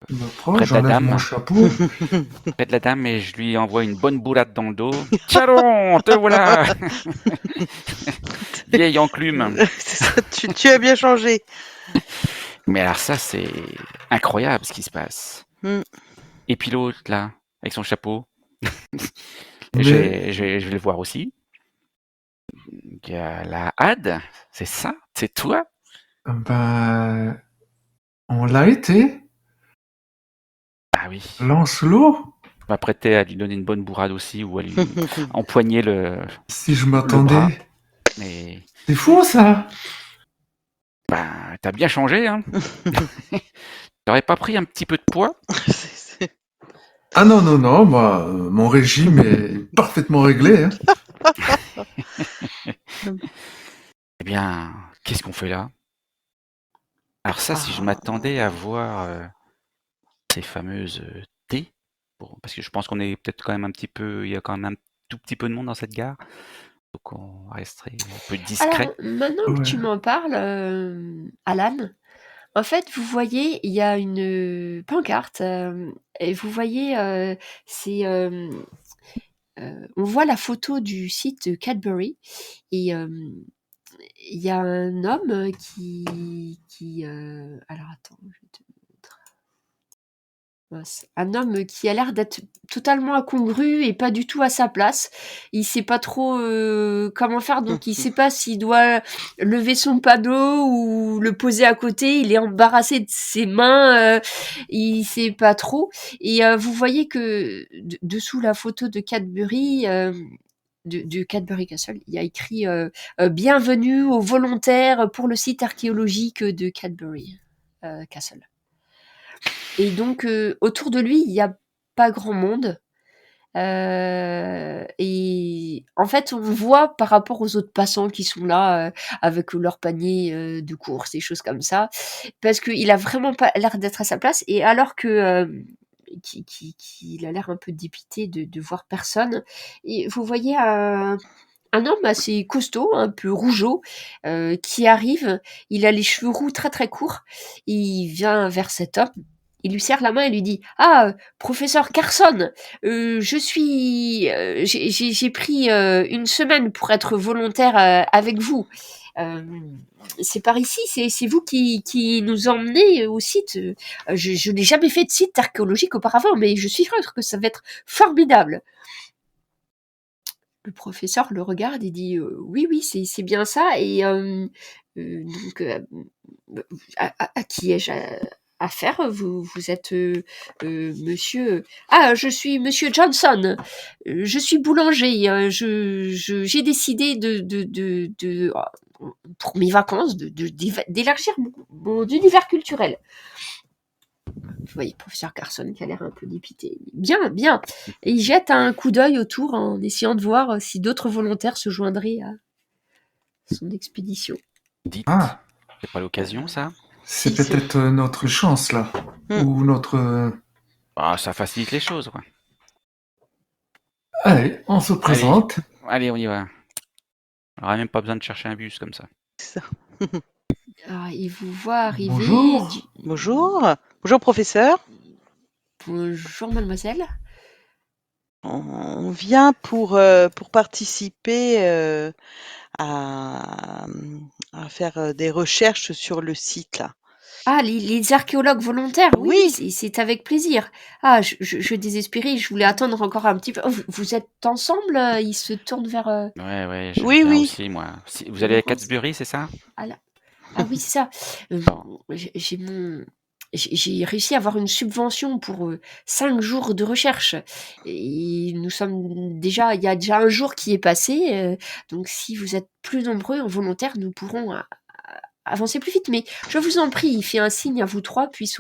Près de la J'enlève mon dame. chapeau. Près de la dame et je lui envoie une bonne boulette dans le dos. Tiens, te voilà. Vieille enclume. C'est ça, tu as bien changé. Mais alors ça, c'est incroyable ce qui se passe. Mm. Et puis l'autre, là, avec son chapeau, Mais je vais le voir aussi. Il y a la Had, c'est ça? C'est toi? ben, on l'a été. Ah oui. Lancelot. Je m'apprêtais à lui donner une bonne bourrade aussi ou à lui empoigner Si je le bras. m'attendais. Mais C'est fou ça. t'as bien changé, hein? T'aurais pas pris un petit peu de poids? Ah non, non, non, moi, mon régime est parfaitement réglé. Hein. Eh bien, qu'est-ce qu'on fait là? Alors ça, si je m'attendais à voir ces fameuses T, parce que je pense qu'on est peut-être quand même un petit peu, il y a quand même un tout petit peu de monde dans cette gare, donc on resterait un peu discret. Alors, maintenant que Ouais. tu m'en parles, Alan, en fait, vous voyez, il y a une pancarte, et vous voyez, on voit la photo du site Cadbury, et il y a un homme alors attends, je vais te montrer. Mince. Un homme qui a l'air d'être totalement incongru et pas du tout à sa place. Il sait pas trop comment faire, donc il sait pas s'il doit lever son panneau ou le poser à côté. Il est embarrassé de ses mains, il sait pas trop. Et vous voyez que dessous la photo de Cadbury, de Cadbury Castle, il y a écrit Bienvenue aux volontaires pour le site archéologique de Cadbury Castle. Et donc, autour de lui, il n'y a pas grand monde. Et en fait, on voit par rapport aux autres passants qui sont là avec leur panier de courses, des choses comme ça, parce qu'il a vraiment pas l'air d'être à sa place. Et alors que qu'il a l'air un peu dépité de voir personne, et vous voyez un homme assez costaud, un peu rougeau, qui arrive. Il a les cheveux roux très très courts. Il vient vers cet homme. Il lui serre la main et lui dit Ah, professeur Carson, j'ai pris une semaine pour être volontaire avec vous. Euh, c'est par ici, c'est vous qui nous emmenez au site. Je n'ai jamais fait de site archéologique auparavant, mais je suis sûre que ça va être formidable. Le professeur le regarde et dit oui, oui, c'est bien ça. Et donc, à qui ai-je affaire? Vous êtes monsieur. Ah, je suis monsieur Johnson. Je suis boulanger. J'ai décidé pour mes vacances, d'élargir mon univers culturel. Vous voyez, professeur Carson qui a l'air un peu dépité. Bien, bien. Et il jette un coup d'œil autour en essayant de voir si d'autres volontaires se joindraient à son expédition. Dites, Ah, c'est pas l'occasion ça? c'est Si, peut-être notre chance là. Mm. Ou notre. Ça facilite les choses, quoi. Allez, on se Allez, présente. allez, on y va. On n'aura même pas besoin de chercher un bus comme ça. Alors, il vous voit arriver. Bonjour. Bonjour. Bonjour, professeur. Bonjour, mademoiselle. On vient pour participer à, à faire des recherches sur le site, là. Ah, les archéologues volontaires, oui, Oui. c'est avec plaisir. Ah, je désespérais, je voulais attendre encore un petit peu. Oh, vous êtes ensemble? Il se tourne vers Ouais, je Oui, viens oui. aussi, moi. Vous allez à Laurence. Cadbury, c'est ça? Ah, ah oui, c'est ça. Bon. J'ai réussi à avoir une subvention pour 5 jours de recherche. Et nous sommes déjà, il y a déjà un jour qui est passé. Donc, si vous êtes plus nombreux en volontaire, nous pourrons avancer plus vite. Mais je vous en prie, il fait un signe à vous trois, puis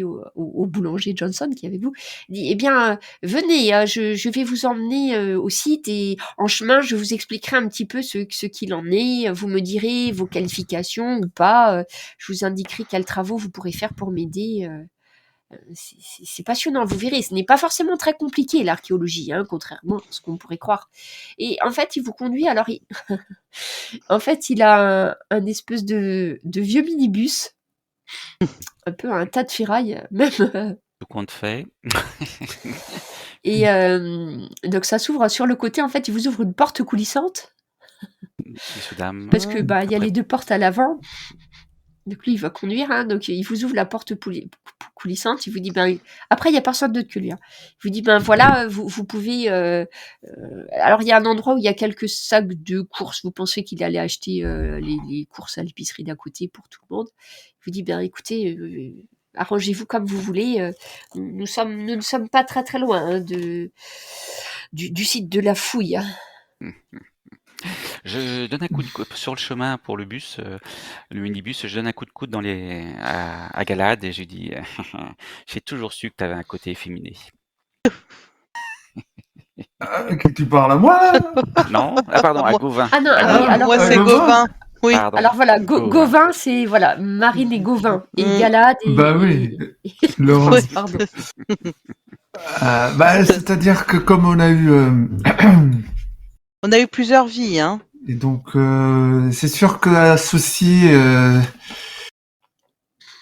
au boulanger Johnson qui est avec vous. Il dit, eh bien, venez, je vais vous emmener au site et en chemin, je vous expliquerai un petit peu ce qu'il en est. Vous me direz vos qualifications ou pas. Je vous indiquerai quels travaux vous pourrez faire pour m'aider. C'est passionnant, vous verrez. Ce n'est pas forcément très compliqué l'archéologie, hein, contrairement à ce qu'on pourrait croire. Et en fait, il vous conduit. Alors, en fait, il a un espèce de vieux minibus un peu un tas de ferraille, même. Tout compte fait. Et donc ça s'ouvre sur le côté, en fait, il vous ouvre une porte coulissante. Messieurs, dames, Parce que il y a après- les deux portes à l'avant. Donc lui, il va conduire, hein, donc il vous ouvre la porte coulissante, il vous dit, après, il n'y a personne d'autre que lui. Hein. Il vous dit, voilà, vous pouvez... alors, il y a un endroit où il y a quelques sacs de courses. Vous pensez qu'il allait acheter les courses à l'épicerie d'à côté pour tout le monde. Il vous dit, écoutez, arrangez-vous comme vous voulez. Nous ne sommes pas très très loin hein, du site de la fouille. Hein. Je donne un coup de coude sur le chemin pour le bus, le minibus. Je donne un coup de coude à Galad et je lui dis j'ai toujours su que tu avais un côté efféminé. Que tu parles à moi là Non? Ah pardon, à Moi- Gauvin. Ah non, À oui, Gauvin. alors, Moi, c'est Gauvin. Gauvin. Oui. Pardon. alors voilà, Gauvin. Gauvin, c'est voilà, Marine et Gauvin. Et Mm. Galad et... Bah oui, et- Laurent. Oui. Pardon. C'est-à-dire que comme on a eu... On a eu plusieurs vies, hein. et donc, c'est sûr que associer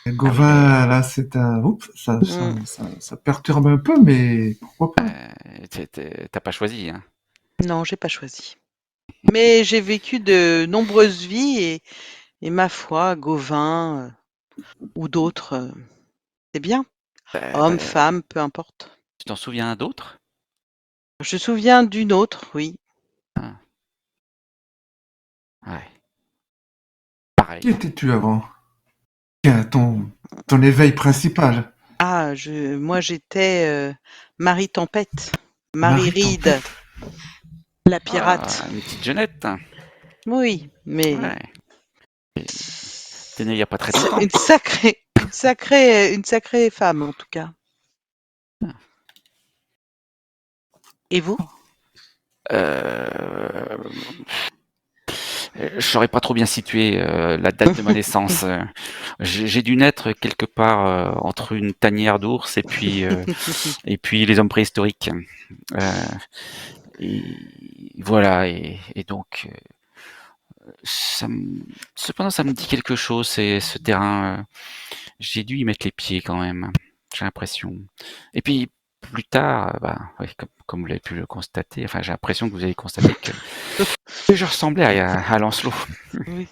Gauvin, là, c'est un... Oups, ça perturbe un peu, mais pourquoi pas T'as pas choisi, hein? Non, j'ai pas choisi. Mais j'ai vécu de nombreuses vies et ma foi, Gauvin ou d'autres, c'est bien. Homme, femme, peu importe. Tu t'en souviens d'autres? Je me souviens d'une autre, oui. Ouais. Pareil. Qui étais-tu avant? Tiens, ton éveil principal. Ah, moi j'étais Marie Tempête, Marie Reed, Tempête. la pirate. Ah, une petite jeunette. Oui, mais Ouais. T'es né il y a pas très longtemps. une sacrée femme en tout cas. Et vous? Je saurais pas trop bien situer la date de ma naissance. J'ai dû naître quelque part entre une tanière d'ours et puis les hommes préhistoriques. Et voilà. Et donc, cependant, ça me dit quelque chose. C'est ce terrain. J'ai dû y mettre les pieds quand même. J'ai l'impression. Et puis plus tard, ouais, comme vous l'avez pu le constater, enfin j'ai l'impression que vous avez constaté que je ressemblais à Lancelot. Oui.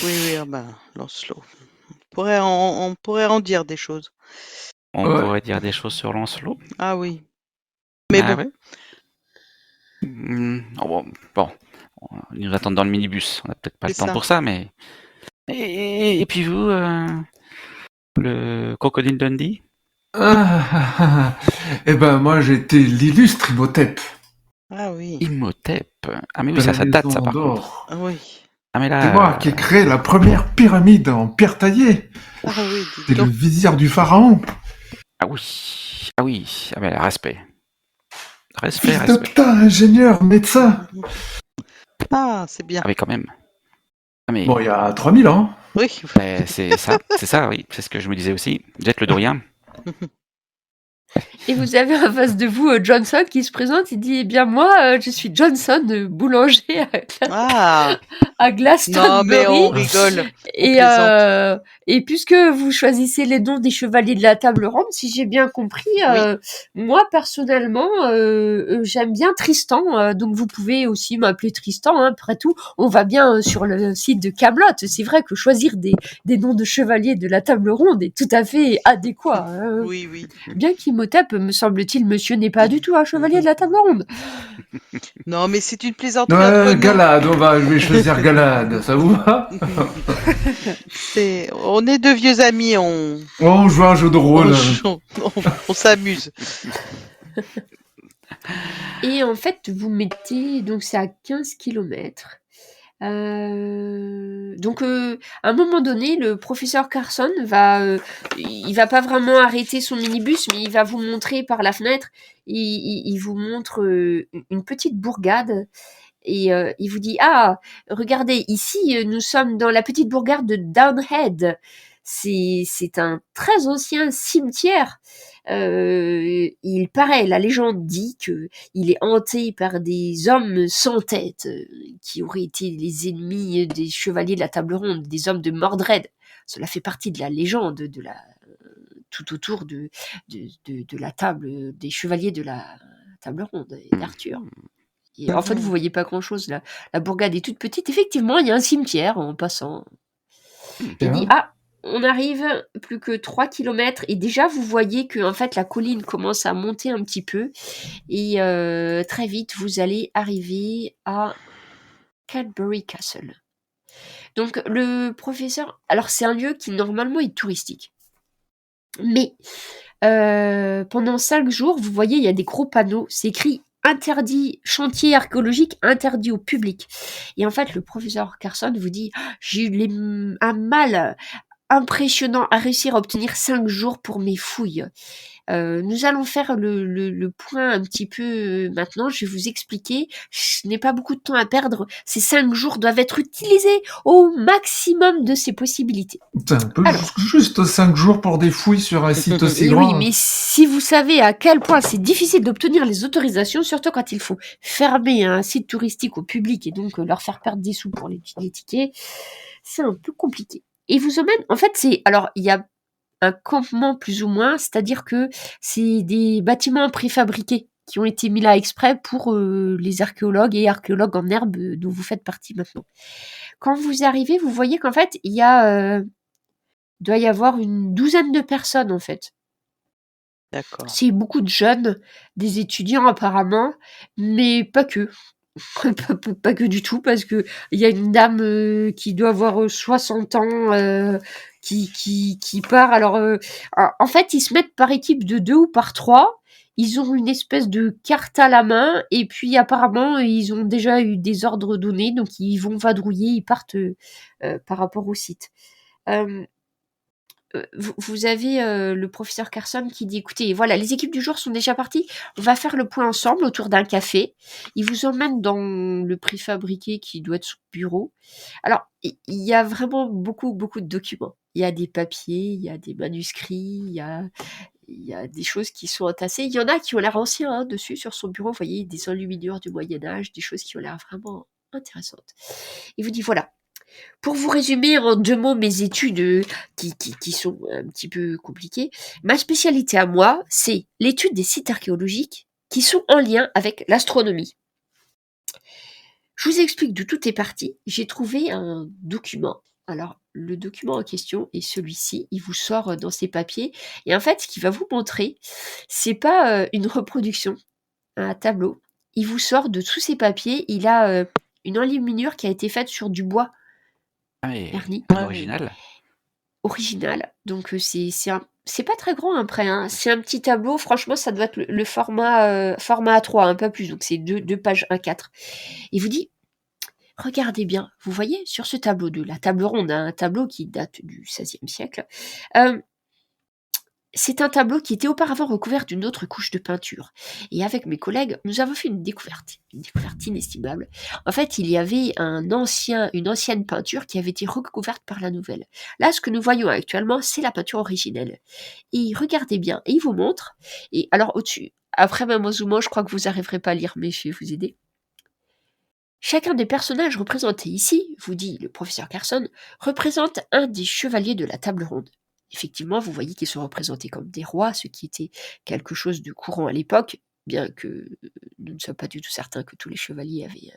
oui, Lancelot. On pourrait en dire des choses. On Ouais. pourrait dire des choses sur Lancelot. Ah oui. Mais Ah bon. ouais. Bon, ils nous attendent dans le minibus. On n'a peut-être pas le C'est temps ça. pour ça, mais. Et puis vous, le Crocodile Dundee? Eh ben, moi, j'étais l'illustre Imhotep. Ah oui. Imhotep. Ah mais oui, de ça la date maison ça par d'or. contre. Ah oui. Ah mais C'est moi là. qui ai créé la première pyramide en pierre taillée. Ah oui, C'est dis le donc. vizir du pharaon. Ah oui. Ah oui. Ah mais là, respect. Fils de Respect. putain, ingénieur, médecin. Ah, c'est bien. Ah mais quand même. Ah mais. Bon, il y a 3000 ans. Oui. C'est ça, oui. C'est ce que je me disais aussi. Jette le dorien. Et vous avez en face de vous Johnson qui se présente, il dit, eh bien moi, je suis Johnson, boulanger Ah. à Non, mais on Glastonbury. rigole. Et, plaisante. et puisque vous choisissez les noms des chevaliers de la table ronde, si j'ai bien compris, moi personnellement, j'aime bien Tristan, donc vous pouvez aussi m'appeler Tristan. Hein, après tout, on va bien sur le site de Camelot. C'est vrai que choisir des noms de chevaliers de la table ronde est tout à fait adéquat. Hein. Oui, oui. Bien qu'Imhotep, me semble-t-il, monsieur n'est pas du tout un chevalier de la table ronde. Non, mais c'est une plaisanterie entre nous. Galad, je vais choisir Galad, ça vous va? On est deux vieux amis, On joue à un jeu de rôle. on s'amuse. Et en fait, vous mettez, donc c'est à 15 km. Donc, à un moment donné, le professeur Carson il va pas vraiment arrêter son minibus, mais il va vous montrer par la fenêtre. Il vous montre une petite bourgade et il vous dit, ah, regardez, ici, nous sommes dans la petite bourgade de Downhead. c'est un très ancien cimetière. Il paraît, la légende dit que il est hanté par des hommes sans tête qui auraient été les ennemis des chevaliers de la table ronde, des hommes de Mordred. Cela fait partie de la légende tout autour de la table des chevaliers de la table ronde et d'Arthur. Et en fait, vous voyez pas grand-chose là. La bourgade est toute petite. Effectivement, il y a un cimetière en passant. Il dit on arrive plus que 3 km et déjà vous voyez que en fait la colline commence à monter un petit peu et très vite vous allez arriver à Cadbury Castle. Donc le professeur, alors c'est un lieu qui normalement est touristique, mais pendant 5 jours, vous voyez, il y a des gros panneaux, c'est écrit interdit, chantier archéologique interdit au public. Et en fait, le professeur Carson vous dit, j'ai eu un mal impressionnant à réussir à obtenir 5 jours pour mes fouilles. Nous allons faire le point un petit peu maintenant. Je vais vous expliquer. Je n'ai pas beaucoup de temps à perdre. Ces 5 jours doivent être utilisés au maximum de ses possibilités. C'est un peu juste 5 jours pour des fouilles sur un site aussi Et grand. oui, mais si vous savez à quel point c'est difficile d'obtenir les autorisations, surtout quand il faut fermer un site touristique au public et donc leur faire perdre des sous pour les tickets, c'est un peu compliqué. Et vous emmène, en fait, alors il y a un campement plus ou moins, c'est-à-dire que c'est des bâtiments préfabriqués qui ont été mis là exprès pour les archéologues et archéologues en herbe dont vous faites partie maintenant. Quand vous arrivez, vous voyez qu'en fait, il doit y avoir une douzaine de personnes en fait. D'accord. C'est beaucoup de jeunes, des étudiants apparemment, mais pas que. Pas que du tout, parce que il y a une dame qui doit avoir 60 ans qui part. Alors, en fait, ils se mettent par équipe de 2 ou par 3. Ils ont une espèce de carte à la main, et puis apparemment, ils ont déjà eu des ordres donnés, donc ils vont vadrouiller, ils partent par rapport au site. Vous avez le professeur Carson qui dit, écoutez, voilà, les équipes du jour sont déjà parties, on va faire le point ensemble autour d'un café. Il vous emmène dans le préfabriqué qui doit être son bureau. Alors, il y a vraiment beaucoup de documents. Il y a des papiers, il y a des manuscrits, il y a des choses qui sont entassées. Il y en a qui ont l'air anciens dessus sur son bureau. Vous voyez, des enluminures du Moyen-Âge, des choses qui ont l'air vraiment intéressantes. Il vous dit, voilà, pour vous résumer en 2 mots mes études qui sont un petit peu compliquées, ma spécialité à moi, c'est l'étude des sites archéologiques qui sont en lien avec l'astronomie. Je vous explique d'où tout est parti. J'ai trouvé un document. Alors, le document en question est celui-ci. Il vous sort dans ces papiers. Et en fait, ce qu'il va vous montrer, c'est pas une reproduction, un tableau. Il vous sort de tous ces papiers. Il a une enluminure qui a été faite sur du bois. Vernis. Original. Original. Donc c'est pas très grand après. Hein. C'est un petit tableau. Franchement, ça doit être le format A3, un peu plus. Donc c'est 2 pages 1/4. Il vous dit, regardez bien. Vous voyez sur ce tableau de la table ronde, un tableau qui date du XVIe siècle. C'est un tableau qui était auparavant recouvert d'une autre couche de peinture. Et avec mes collègues, nous avons fait une découverte inestimable. En fait, il y avait une ancienne peinture qui avait été recouverte par la nouvelle. Là, ce que nous voyons actuellement, c'est la peinture originelle. Et regardez bien, et il vous montre. Et alors au-dessus, après Mamozuma, je crois que vous n'arriverez pas à lire, mais je vais vous aider. Chacun des personnages représentés ici, vous dit le professeur Carson, représente un des chevaliers de la table ronde. Effectivement, vous voyez qu'ils sont représentés comme des rois, ce qui était quelque chose de courant à l'époque, bien que nous ne sommes pas du tout certains que tous les chevaliers avaient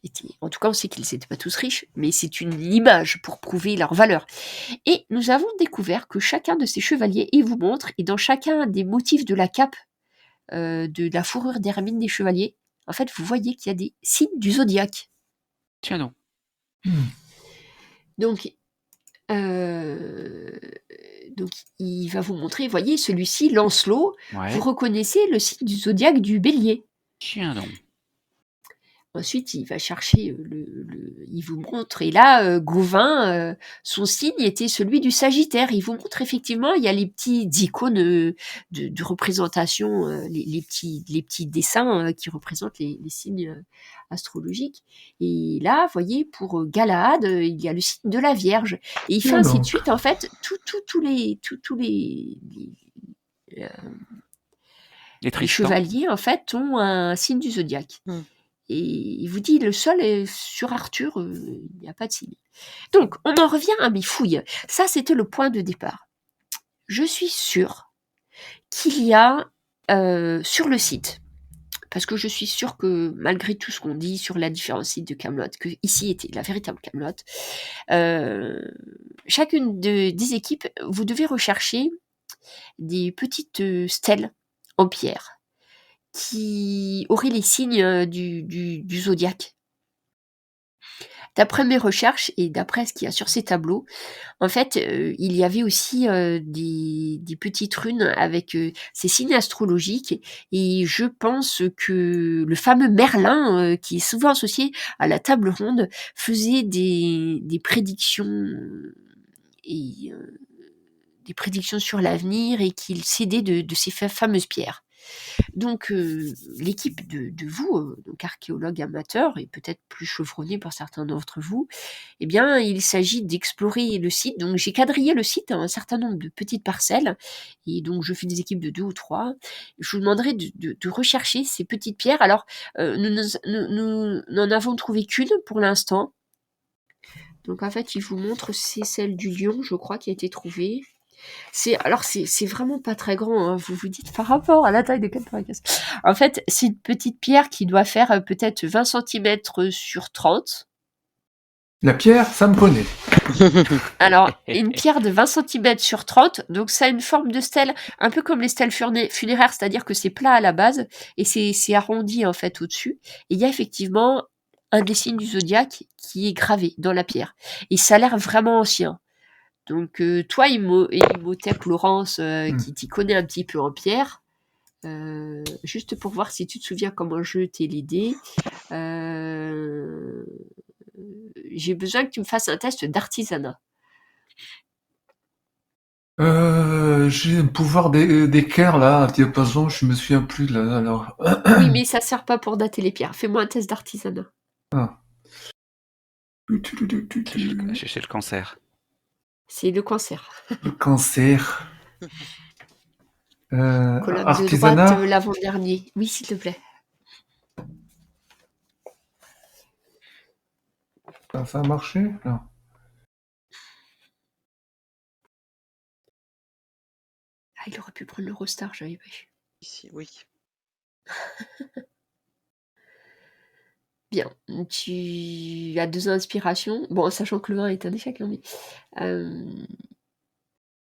été... En tout cas, on sait qu'ils n'étaient pas tous riches, mais c'est une image pour prouver leur valeur. Et nous avons découvert que chacun de ces chevaliers, il vous montre, et dans chacun des motifs de la cape, de la fourrure d'hermine des chevaliers, en fait, vous voyez qu'il y a des signes du zodiaque. Tiens donc. Donc, il va vous montrer, vous voyez, celui-ci, Lancelot, Ouais. vous reconnaissez le signe du zodiaque du bélier. Tiens donc. Ensuite, il va chercher il vous montre, et là, Gauvin, son signe était celui du Sagittaire. Il vous montre effectivement, il y a les petits icônes de représentation, les petits dessins qui représentent les signes astrologiques. Et là, vous voyez, pour Galahad, il y a le signe de la Vierge. Et il fait ainsi de suite, en fait, tous les chevaliers, en fait, ont un signe du zodiaque. Et il vous dit, le seul est sur Arthur, il n'y a pas de signe. Donc, on en revient à mes fouilles. Ça, c'était le point de départ. Je suis sûre qu'il y a sur le site, parce que je suis sûre que malgré tout ce qu'on dit sur la différents sites de Kaamelott, que ici était la véritable Kaamelott, chacune des équipes, vous devez rechercher des petites stèles en pierre qui auraient les signes du zodiaque. D'après mes recherches et d'après ce qu'il y a sur ces tableaux, en fait, il y avait aussi des petites runes avec ces signes astrologiques, et je pense que le fameux Merlin, qui est souvent associé à la table ronde, faisait des prédictions et des prédictions sur l'avenir, et qu'il s'aidait de ces fameuses pierres. Donc, l'équipe de vous, donc archéologues amateurs, et peut-être plus chevronnés pour certains d'entre vous, eh bien, il s'agit d'explorer le site. Donc, j'ai quadrillé le site à un certain nombre de petites parcelles, et donc je fais des équipes de 2 ou 3. Je vous demanderai de rechercher ces petites pierres. Alors, nous n'en avons trouvé qu'une pour l'instant. Donc, en fait, il vous montre, c'est celle du lion, je crois, qui a été trouvée. C'est vraiment pas très grand, hein. Vous vous dites par rapport à la taille de 95. En fait, c'est une petite pierre qui doit faire peut-être 20 cm sur 30. La pierre, ça me connaît. Alors, une pierre de 20 cm sur 30, donc ça a une forme de stèle, un peu comme les stèles funéraires, c'est-à-dire que c'est plat à la base, et c'est arrondi en fait au-dessus. Et il y a effectivement un des signes du zodiaque qui est gravé dans la pierre. Et ça a l'air vraiment ancien. Donc, toi, Imhotep, Laurence, qui t'y connais un petit peu en pierre, juste pour voir si tu te souviens comment jeter les dés, j'ai besoin que tu me fasses un test d'artisanat. J'ai un pouvoir d'équerre, là, à diapason, je me souviens plus, là, alors... Oui, mais ça sert pas pour dater les pierres. Fais-moi un test d'artisanat. Ah. C'est le cancer. C'est le cancer. Le cancer. Colonne artisanat. de droite, l'avant-dernier. Oui, s'il te plaît. Ça a marché? Non. Ah, il aurait pu prendre l'Eurostar, j'avais pas eu. Ici, oui. Bien, tu as 2 inspirations. Bon, sachant que le 1 est un échec, hein, mais...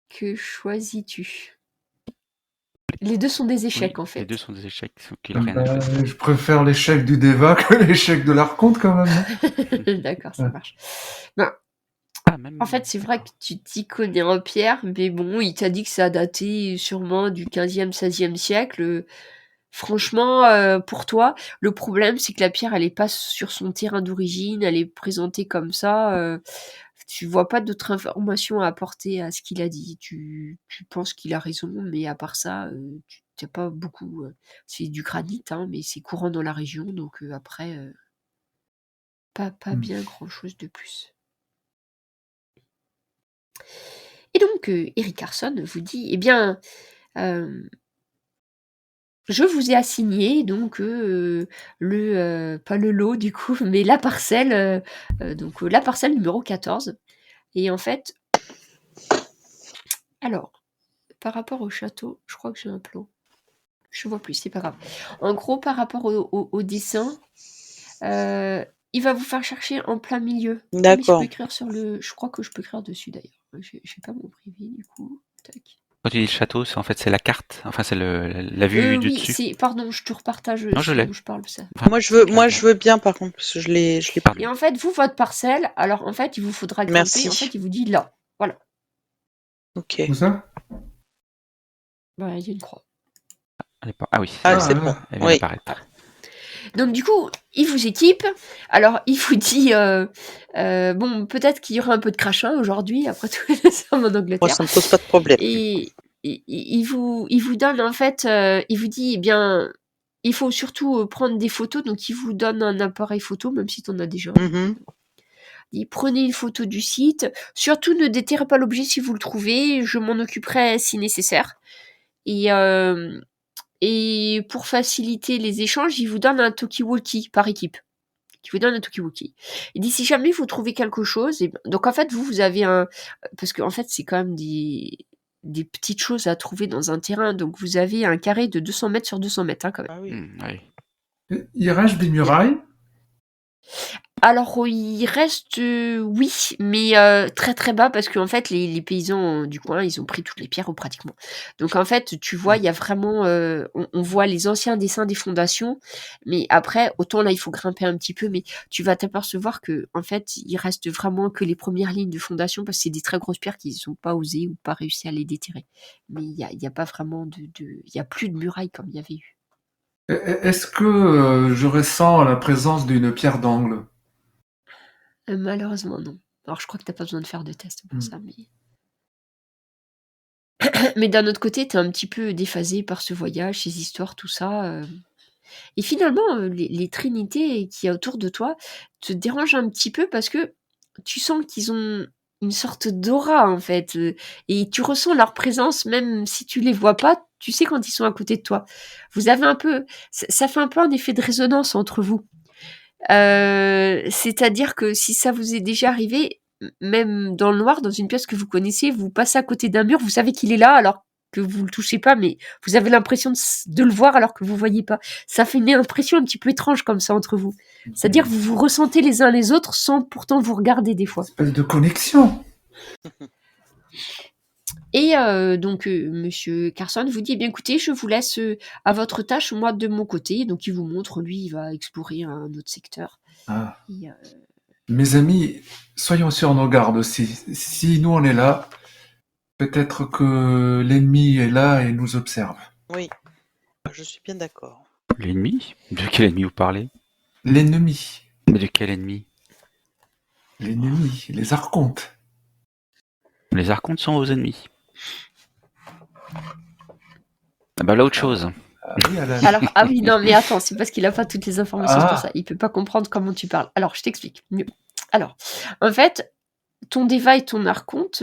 que choisis-tu? Les 2 sont des échecs, Oui, en fait. les 2 sont des échecs, qu'il n'a rien à faire. Je préfère l'échec du Deva que l'échec de l'Archonte, quand même. D'accord, ça marche. Ben, en fait, c'est vrai que tu t'y connais en pierre, mais bon, il t'a dit que ça a daté sûrement du 15e, 16e siècle. Franchement, pour toi, le problème, c'est que la pierre, elle est pas sur son terrain d'origine, elle est présentée comme ça. Tu vois pas d'autres informations à apporter à ce qu'il a dit. Tu penses qu'il a raison, mais à part ça, tu n'as pas beaucoup. C'est du granit, hein, mais c'est courant dans la région, donc après, pas bien grand-chose de plus. Et donc, Eric Carson vous dit, eh bien, je vous ai assigné donc pas le lot du coup, mais la parcelle, donc la parcelle numéro 14. Et en fait, alors, par rapport au château, je crois que j'ai un plan. Je vois plus, c'est pas grave. En gros, par rapport au dessin, il va vous faire chercher en plein milieu. D'accord. Mais je peux écrire sur le... Je crois que je peux écrire dessus d'ailleurs. J'ai pas mon privé du coup. Tac. Quand tu dis le château, c'est la carte, enfin c'est la vue du oui, dessus. pardon, je te repartage Non, je l'ai. où je parle ça. Enfin, moi je veux bien par contre, parce que je l'ai Et en fait, vous, votre parcelle, alors en fait, il vous faudra grimper. Merci. En fait, il vous dit là. Voilà. Ok. Où ça? Voilà, il y a une croix. Ah oui. Ah, c'est bon. Elle vient Oui. d'apparaître. Donc du coup, il vous équipe. Alors, il vous dit, bon, peut-être qu'il y aura un peu de crachin aujourd'hui, après tout, nous sommes en Moi, Angleterre. ça me pose pas de problème. Et il vous donne, en fait, il vous dit, eh bien, il faut surtout prendre des photos. Donc, il vous donne un appareil photo, même si tu en as déjà. Mhm. Il dit, prenez une photo du site. Surtout, ne déterrez pas l'objet si vous le trouvez. Je m'en occuperai si nécessaire. Et pour faciliter les échanges, il vous donne un talkie-walkie par équipe. Qui vous donne un talkie-walkie. Il dit si jamais vous trouvez quelque chose, donc en fait vous avez parce que en fait c'est quand même des petites choses à trouver dans un terrain, donc vous avez un carré de 200 mètres sur 200 mètres quand même. Ah oui. Oui. Il reste des murailles. Alors il reste oui, mais très très bas parce qu'en fait les paysans du coin ils ont pris toutes les pierres pratiquement. Donc en fait tu vois il y a vraiment on voit les anciens dessins des fondations, mais après autant là il faut grimper un petit peu, mais tu vas t'apercevoir que en fait il reste vraiment que les premières lignes de fondation parce que c'est des très grosses pierres qu'ils n'ont pas osé ou pas réussi à les déterrer. Mais il y a pas vraiment il y a plus de murailles comme il y avait eu. Est-ce que je ressens la présence d'une pierre d'angle? Malheureusement non. Alors je crois que t'as pas besoin de faire de test pour Hmm. ça, mais mais d'un autre côté, t'es un petit peu déphasé par ce voyage, ces histoires, tout ça. Et finalement, les trinités qu'il y a autour de toi te dérangent un petit peu parce que tu sens qu'ils ont une sorte d'aura, en fait. Et tu ressens leur présence, même si tu les vois pas, tu sais quand ils sont à côté de toi. Vous avez un peu. Ça fait un peu un effet de résonance entre vous. C'est-à-dire que si ça vous est déjà arrivé, même dans le noir, dans une pièce que vous connaissez, vous passez à côté d'un mur, vous savez qu'il est là alors que vous le touchez pas, mais vous avez l'impression de le voir alors que vous voyez pas. Ça fait une impression un petit peu étrange comme ça entre vous. C'est-à-dire que vous vous ressentez les uns les autres sans pourtant vous regarder des fois. Espèce de connexion. Et donc Monsieur Carson vous dit, eh bien écoutez, je vous laisse à votre tâche, moi de mon côté. Donc il vous montre, lui, il va explorer un autre secteur. Ah. Et, Mes amis, soyons sur nos gardes aussi. Si nous on est là, peut-être que l'ennemi est là et nous observe. Oui, je suis bien d'accord. L'ennemi? De quel ennemi vous parlez? L'ennemi. Mais de quel ennemi? L'ennemi, les archontes. Les archontes sont vos ennemis. Ah bah là, autre chose. Ah oui, Alan. Alors, ah oui, non, mais attends, c'est parce qu'il a pas toutes les informations, c'est pour Ah. ça. Il peut pas comprendre comment tu parles. Alors, je t'explique mieux. Alors, en fait, ton Deva et ton Archonte,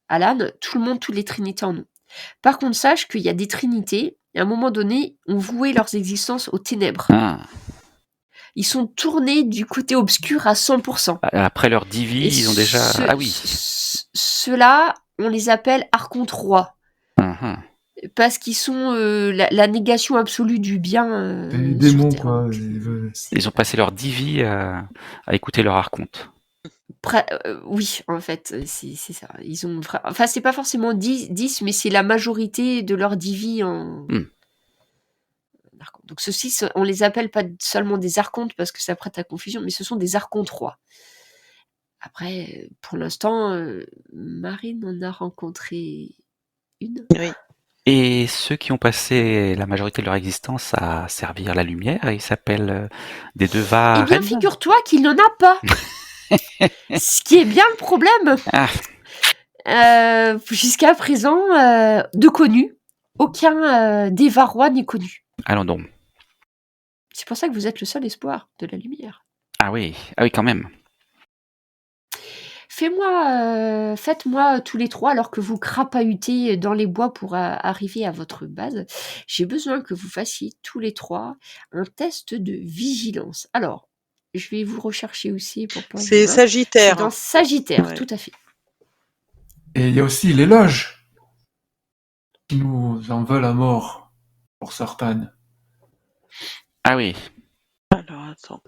Alan, tout le monde, toutes les trinités en ont. Par contre, sache qu'il y a des trinités, à un moment donné, ont voué leurs existences aux ténèbres. Ah. Ils sont tournés du côté obscur à 100%. Après leur divi, Et ils ont déjà... Ah oui. Ceux-là, on les appelle Archontes rois. Mhm. Parce qu'ils sont la négation absolue du bien. Des démons, sur Terre. quoi. Ils ont passé leur divi à écouter leur archonte. Oui, en fait, c'est ça. Ils ont enfin, c'est pas forcément 10, mais c'est la majorité de leur divi en. Donc ceux-ci, on les appelle pas seulement des archontes parce que ça prête à confusion, mais ce sont des archontes rois. Après, pour l'instant, Marine en a rencontré une. Oui. Et ceux qui ont passé la majorité de leur existence à servir la lumière, ils s'appellent des Deva. Eh bien, figure-toi qu'il n'en a pas. Ce qui est bien le problème. Jusqu'à présent, de connu, aucun Deva roi n'est connu. Allons donc. C'est pour ça que vous êtes le seul espoir de la lumière. Ah oui, quand même. Faites-moi tous les trois, alors que vous crapahutez dans les bois pour arriver à votre base, j'ai besoin que vous fassiez tous les trois un test de vigilance. Alors, je vais vous rechercher aussi pour pas. C'est Sagittaire. C'est dans Sagittaire, Ouais. tout à fait. Et il y a aussi les loges qui nous en veulent à mort, pour certaines. Ah oui. Alors, attends.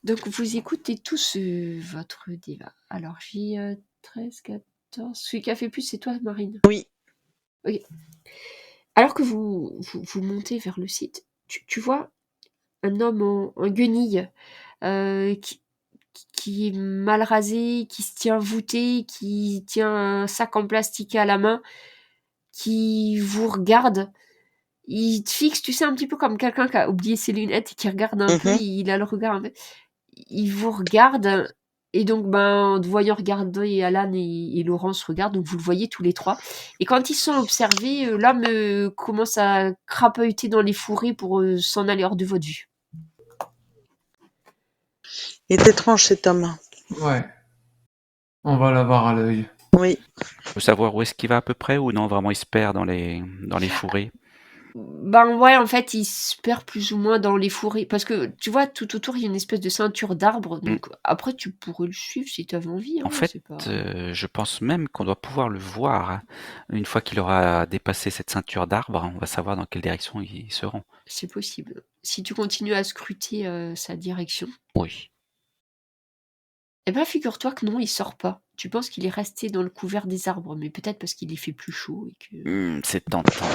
Donc, vous écoutez tous votre débat. Alors, j'ai 13, 14... Celui qui a fait plus, c'est toi, Marine? Oui. Ok. Alors que vous montez vers le site, tu vois un homme en guenille qui est mal rasé, qui se tient voûté, qui tient un sac en plastique à la main, qui vous regarde il te fixe, tu sais, un petit peu comme quelqu'un qui a oublié ses lunettes et qui regarde un peu, il a le regard un peu... Il vous regarde, et donc, en te voyant regarder, Alan et Laurence regardent, donc vous le voyez tous les trois. Et quand ils sont observés, l'homme commence à crapahuter dans les fourrés pour s'en aller hors de votre vue. Il est étrange cet homme. Ouais. On va l'avoir à l'œil. Oui. On peut savoir où est-ce qu'il va à peu près ou non, vraiment il se perd dans les fourrés. Ouais, en fait, il se perd plus ou moins dans les fourrés. Parce que, tu vois, tout autour, il y a une espèce de ceinture d'arbres. Donc, après, tu pourrais le suivre si tu avais envie. En fait, je pense même qu'on doit pouvoir le voir. Hein. Une fois qu'il aura dépassé cette ceinture d'arbres, on va savoir dans quelle direction il se rend. C'est possible. Si tu continues à scruter sa direction. Oui. Eh bien, figure-toi que non, il sort pas. Tu penses qu'il est resté dans le couvert des arbres, mais peut-être parce qu'il y fait plus chaud et que... C'est tentant.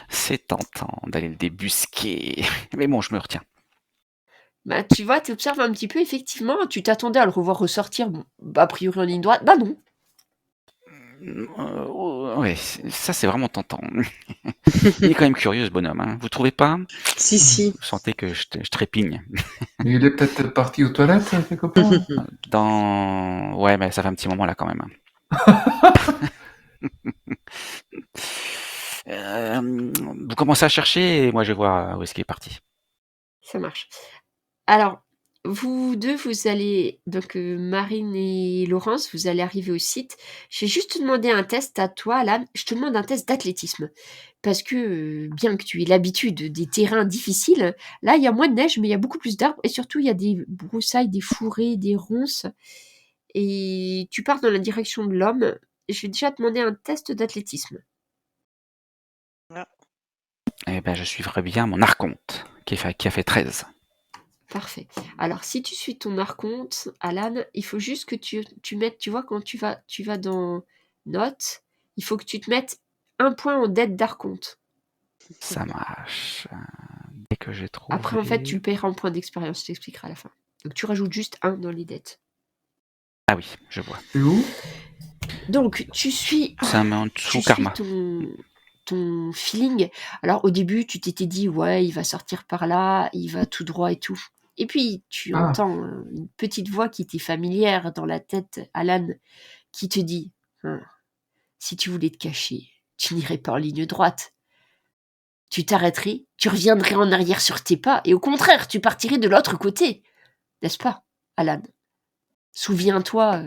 C'est tentant d'aller le débusquer. Mais bon, je me retiens. Tu vois, tu observes un petit peu, effectivement, tu t'attendais à le revoir ressortir, bon, a priori en ligne droite, non. Ouais, ça c'est vraiment tentant. Il est quand même curieux ce bonhomme, hein. Vous trouvez pas? Si. Vous sentez que je trépigne. Il est peut-être parti aux toilettes, quelque part. Ouais, mais ça fait un petit moment là quand même. Vous commencez à chercher et moi je vais voir où est-ce qu'il est parti. Ça marche. Alors, vous deux, vous allez, donc Marine et Laurence, vous allez arriver au site. Je vais juste te demander un test à toi, Alan. Je te demande un test d'athlétisme. Parce que, bien que tu aies l'habitude des terrains difficiles, là, il y a moins de neige, mais il y a beaucoup plus d'arbres. Et surtout, il y a des broussailles, des fourrés, des ronces. Et tu pars dans la direction de l'homme. Je vais déjà te demander un test d'athlétisme. Eh ben, je suivrai bien mon archonte, qui a fait 13. Parfait. Alors, si tu suis ton archonte, Alan, il faut juste que tu mettes, tu vois, quand tu vas dans notes, il faut que tu te mettes un point en dette d'archonte. Ça marche. Dès que j'ai trouvé... Après, en fait, tu le paieras en point d'expérience, je t'expliquerai à la fin. Donc, tu rajoutes juste un dans les dettes. Ah oui, je vois. C'est où? Donc, tu suis... Ça met en dessous karma. Ton feeling. Alors, au début, tu t'étais dit, ouais, il va sortir par là, il va tout droit et tout. Et puis, tu entends une petite voix qui t'est familière dans la tête, Alan, qui te dit, si tu voulais te cacher, tu n'irais pas en ligne droite. Tu t'arrêterais, tu reviendrais en arrière sur tes pas, et au contraire, tu partirais de l'autre côté. N'est-ce pas, Alan? Souviens-toi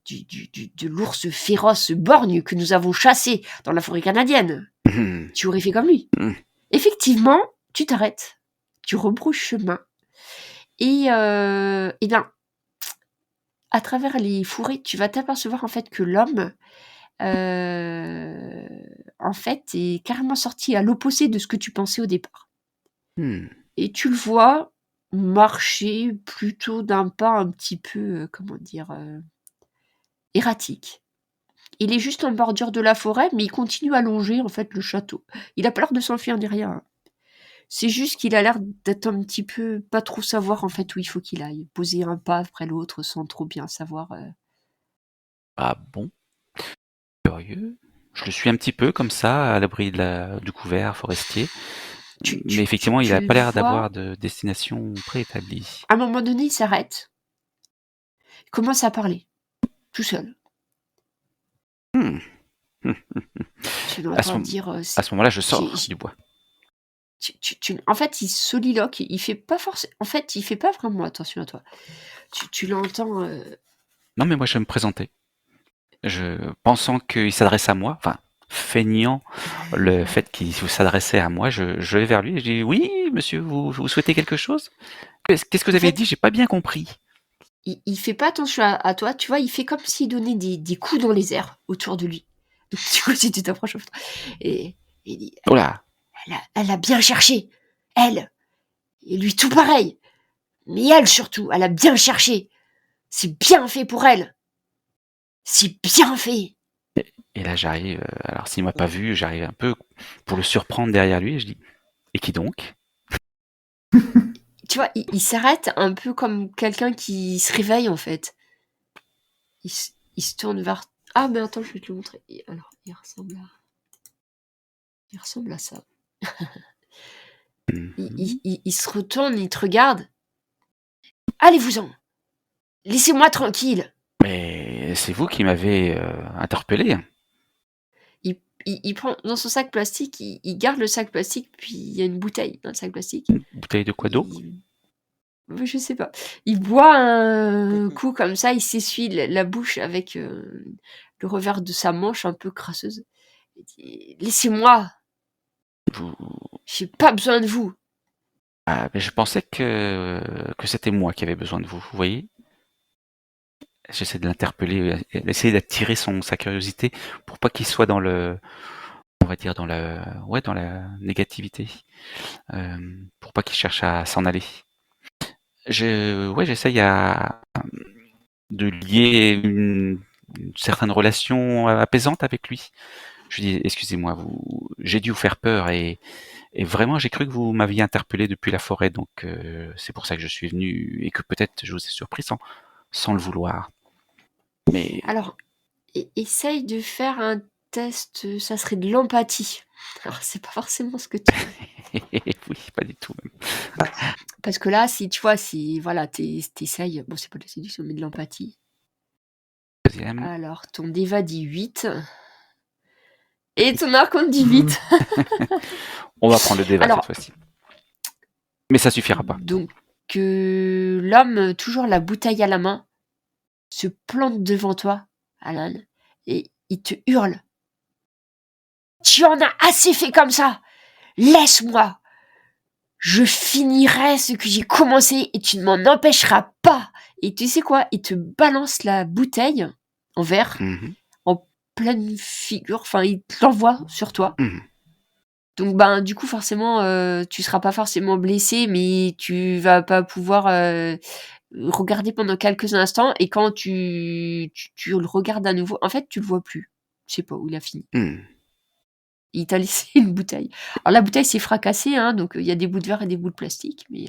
de l'ours féroce borgne que nous avons chassé dans la forêt canadienne. Tu aurais fait comme lui. Effectivement, tu t'arrêtes. Tu rebrousses chemin. Et bien, à travers les fourrés, tu vas t'apercevoir en fait que l'homme, en fait, est carrément sorti à l'opposé de ce que tu pensais au départ. Et tu le vois marcher plutôt d'un pas un petit peu, erratique. Il est juste en bordure de la forêt, mais il continue à longer en fait le château. Il a peur de s'enfuir derrière. Hein. C'est juste qu'il a l'air d'être un petit peu pas trop savoir en fait où il faut qu'il aille. Poser un pas après l'autre sans trop bien savoir. Ah bon? Curieux. Je le suis un petit peu comme ça, à l'abri du couvert forestier. Mais effectivement, il n'a pas l'air d'avoir de destination préétablie. À un moment donné, il s'arrête. Il commence à parler. Tout seul. Tu l'entends dire... à ce moment-là, je sors du bois. En fait, il soliloque. Il fait pas forcément... En fait, il fait pas vraiment attention à toi. Tu l'entends... Non, mais moi, je vais me présenter. Pensant qu'il s'adresse à moi, enfin, feignant le fait qu'il s'adressait à moi, je vais vers lui et je dis « Oui, monsieur, vous souhaitez quelque chose? Qu'est-ce que vous avez dit? J'ai pas bien compris. » Il fait pas attention à toi, tu vois, il fait comme s'il donnait des coups dans les airs autour de lui. Donc, tu vois, si tu t'approches, et il dit « Oh là! Elle a bien cherché, elle, et lui tout pareil, mais elle surtout, elle a bien cherché. C'est bien fait pour elle. C'est bien fait. » Et là, j'arrive, alors s'il m'a pas vu, j'arrive un peu pour le surprendre derrière lui et je dis « Et qui donc ?» Tu vois, il s'arrête un peu comme quelqu'un qui se réveille en fait. Il se tourne vers... Ah mais attends, je vais te le montrer. Alors, il ressemble à... Il ressemble à ça. Mhm. Il se retourne, il te regarde. Allez-vous-en. Laissez-moi tranquille. Mais c'est vous qui m'avez interpellé. Il prend dans son sac plastique, il garde le sac plastique, puis il y a une bouteille dans le sac plastique. Une bouteille de quoi d'eau? Je sais pas. Il boit un coup comme ça, il s'essuie la bouche avec le revers de sa manche un peu crasseuse. Il dit, laissez-moi, Vous... j'ai pas besoin de vous. Ah, mais je pensais que c'était moi qui avais besoin de vous, vous voyez? J'essaie de l'interpeller, d'essayer d'attirer sa curiosité pour pas qu'il soit dans le, on va dire dans la négativité, pour pas qu'il cherche à s'en aller. J'essaye de lier une certaine relation apaisante avec lui. Je lui dis, excusez-moi, j'ai dû vous faire peur et vraiment j'ai cru que vous m'aviez interpellé depuis la forêt, donc c'est pour ça que je suis venu et que peut-être je vous ai surpris sans le vouloir. Mais Alors, essaye de faire un test, ça serait de l'empathie. Alors, c'est pas forcément ce que tu veux. oui, pas du tout même. Parce que là, si tu vois, si voilà, t'essayes, bon, c'est pas de la séduction, mais de l'empathie. Deuxième. Alors, ton déva dit 8. Et ton archonte dit 8. On va prendre le débat Alors, cette fois-ci. Mais ça suffira pas. Donc, l'homme, toujours la bouteille à la main, se plante devant toi, Alan, et il te hurle. Tu en as assez fait comme ça. Laisse-moi. Je finirai ce que j'ai commencé et tu ne m'en empêcheras pas. Et tu sais quoi? Il te balance la bouteille en verre, en pleine figure. Enfin, il te l'envoie sur toi. Donc, du coup, forcément, tu seras pas forcément blessé, mais tu vas pas pouvoir regarder pendant quelques instants. Et quand tu le regardes à nouveau, en fait, tu le vois plus. Je sais pas où il a fini. Il t'a laissé une bouteille. Alors, la bouteille s'est fracassée, hein, donc il y a des bouts de verre et des bouts de plastique, mais